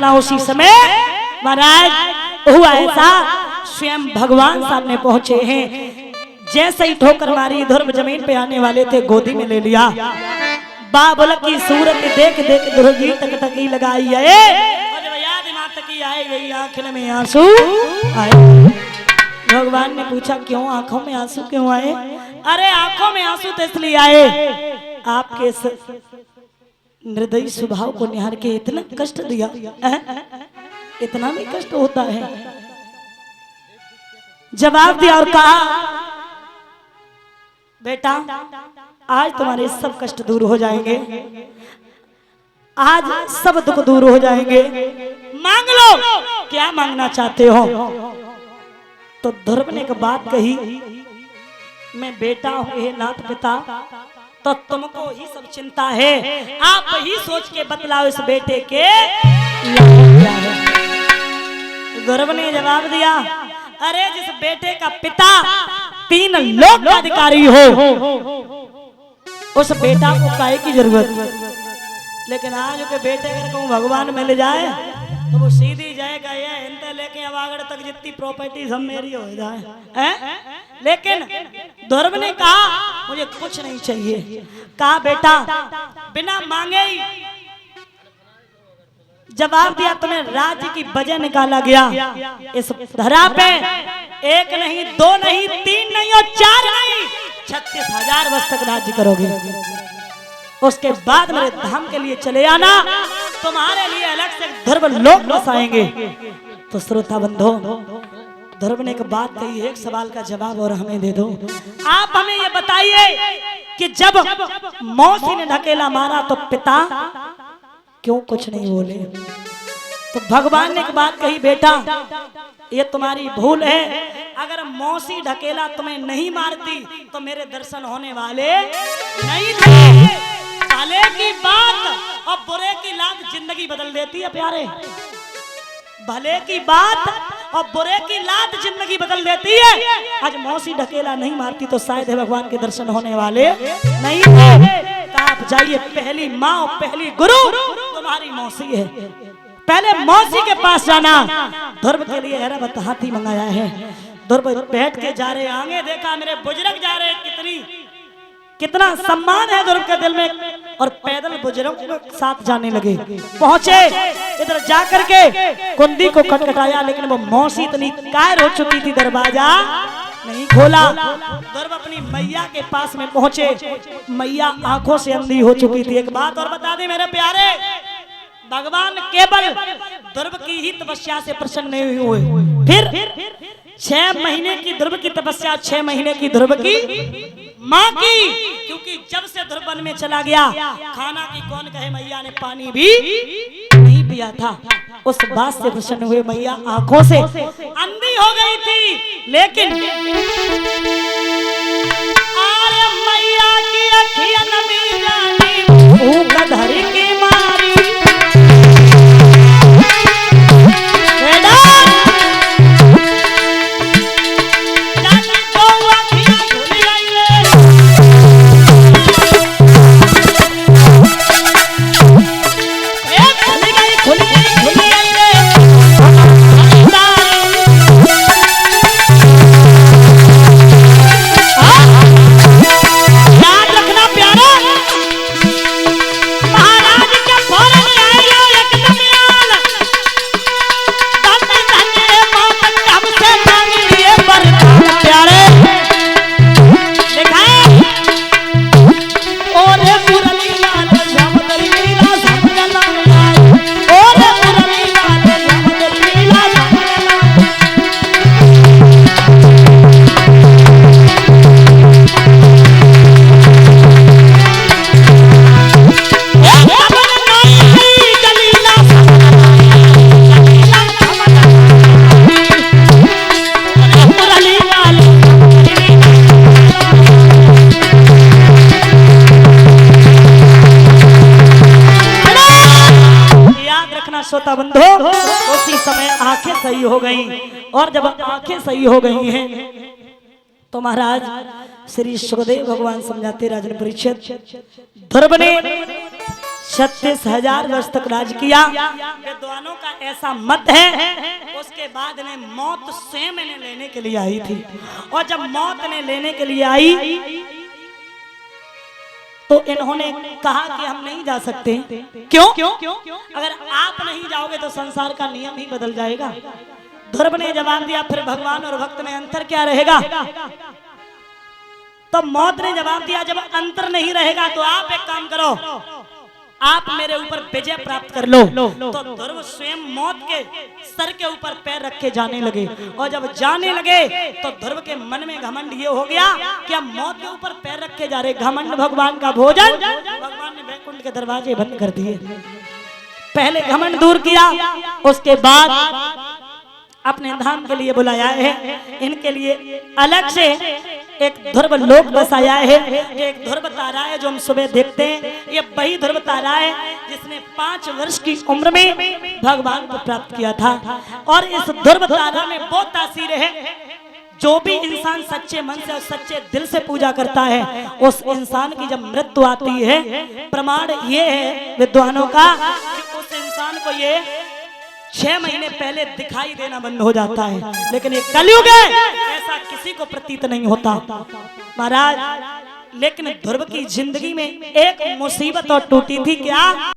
करना। उसी समय महाराज हुआ ऐसा, स्वयं भगवान सामने पहुंचे हैं। जैसे ही ठोकर मारी, ध्रुव जमीन पे आने वाले थे, गोदी में ले लिया। बाबुल की सूरत देख देख ध्रुव जी टकटकी लगाई है। और जब याद दिमाग तकी आए गई, आंखों में आंसू आए। भगवान ने पूछा क्यों आंखों में आंसू क्यों आए? अरे आंखों में आंसू तो इसलिए आए, आपके निर्दयी स्वभाव को निहार के इतना कष्ट दिया। इतना भी कष्ट होता है? जवाब दिया और कहा बेटा आज तुम्हारे सब कष्ट दूर हो जाएंगे, आज सब दुख दूर हो जाएंगे, मांग लो क्या मांगना चाहते हो। तो ध्रुव ने एक बात कही, मैं बेटा हूं हे नाथ पिता, तो तुमको ही सब चिंता है, आप ही सोच के बतलाओ इस बेटे के क्या है। ध्रुव ने जवाब दिया, अरे जिस बेटे का पिता 3 लोक का अधिकारी हो, उस बेटा को काहे की जरूरत। लेकिन आज के बेटे अगर कहूँ भगवान मिल जाए तो वो सीधी जाएगा, ये इनते लेके अब आगे तक जितनी प्रॉपर्टी सब मेरी हो जाए। लेकिन ध्रुव ने कहा मुझे कुछ नहीं चाहिए। कहा बेटा बिना मांगे ही जवाब दिया, तुम्हें राज्य की वजह निकाला गया। इस धरा पे 1 नहीं 2 नहीं 3 नहीं और 4 नहीं 36,000 वर्ष तक राज्य करोगे। उसके बाद मेरे धाम के लिए चले आना, तुम्हारे लिए अलग से ध्रुव लोक बसाएंगे। तो श्रोता बंधो, ध्रुव ने एक बात कही, एक सवाल का जवाब और हमें दे दो। आप हमें ये बताइए कि जब मौसी ने ढकेला मारा तो पिता क्यों कुछ नहीं बोले। तो भगवान ने एक बात कही, बेटा ये तुम्हारी भूल है, अगर मौसी ढकेला तुम्हें नहीं मारती तो मेरे दर्शन होने वाले नहीं थे। भले की बात और बुरे की लात जिंदगी बदल देती है प्यारे। भले की बात और बुरे की लात जिंदगी बदल देती है। आज मौसी ढकेला नहीं मारती तो शायद भगवान के दर्शन होने वाले नहीं थे। आप जाइए, पहली माँ और पहली गुरु तुम्हारी मौसी है, पहले मौसी के पास जाना। ध्रुव के लिए हैरत हाथी मंगाया है। ध्रुव बैठ के जा रहे, आगे देखा मेरे बुजुर्ग जा रहे, कितना सम्मान है ध्रुव के दिल में। और पैदल बुजुर्गों के साथ जाने लगे। पहुंचे इधर जाकर के कुंडी को खटखटाया, लेकिन वो मौसी इतनी कायर हो चुकी थी, दरवाजा नहीं खोला। ध्रुव अपनी मैया के पास में पहुंचे, मैया आंखों से अंधी हो चुकी थी। एक बात और बता दे मेरे प्यारे, भगवान केवल ध्रुव की ही तपस्या से प्रसन्न नहीं हुए। फिर 6 महीने की ध्रुव की तपस्या, 6 महीने की ध्रुव की माँ की, क्योंकि जब से ध्रुव वन में चला गया, खाना की कौन कहे, मैया ने पानी भी नहीं पिया था। उस बात से प्रसन्न हुए, मैया आंखों से अंधी हो गई थी। लेकिन अरे मैया की अखियां नमी जानी, भूख धर के मारी। श्रोता बंधु, उसी समय आंखें सही हो गई। और जब आंखें सही हो गई हैं तो महाराज श्री सुखदेव भगवान समझाते राजन परीक्षित, ध्रुव ने 36,000 वर्ष तक राज किया। विद्वानों का ऐसा मत है, उसके बाद ने मौत स्वयं इन्हें लेने के लिए आई थी। और जब मौत ने लेने के लिए आई तो इन्होंने कहा कि हम नहीं जा सकते। क्यों? अगर आप नहीं जाओगे तो संसार का नियम ही बदल जाएगा। ध्रुव ने जवाब दिया, फिर भगवान और भक्त में अंतर क्या रहेगा? तो मौत ने जवाब दिया, जब अंतर नहीं रहेगा तो आप एक काम करो, आप मेरे ऊपर विजय प्राप्त कर लो। तो ध्रुव स्वयं मौत के सर के ऊपर पैर रख के जाने लगे। और जब जाने लगे तो ध्रुव के मन में घमंड ये हो गया कि हम मौत के ऊपर पैर रख के जा रहे। घमंड भगवान का भोजन, भगवान ने वैकुंठ के दरवाजे बंद कर दिए। पहले घमंड दूर किया, उसके बाद अपने धाम के लिए बुलाया है। इनके लिए अलग से एक ध्रुव लोक बसाया है। एक ध्रुव तारा है जो हम सुबह देखते हैं, ये वही ध्रुव तारा है जिसने 5 वर्ष की उम्र में भगवान को प्राप्त किया था। और इस ध्रुव तारा में वो तासीर है, जो भी इंसान सच्चे मन से और सच्चे दिल से पूजा करता है, उस इंसान की जब मृत्यु आती है, प्रमाण ये है विद्वानों का कि उस इंसान को ये 6 महीने पहले दिखाई देना बंद हो जाता है। लेकिन ये कलयुग है, ऐसा किसी को प्रतीत नहीं होता महाराज। लेकिन ध्रुव की जिंदगी में एक मुसीबत और टूटी थी। क्या?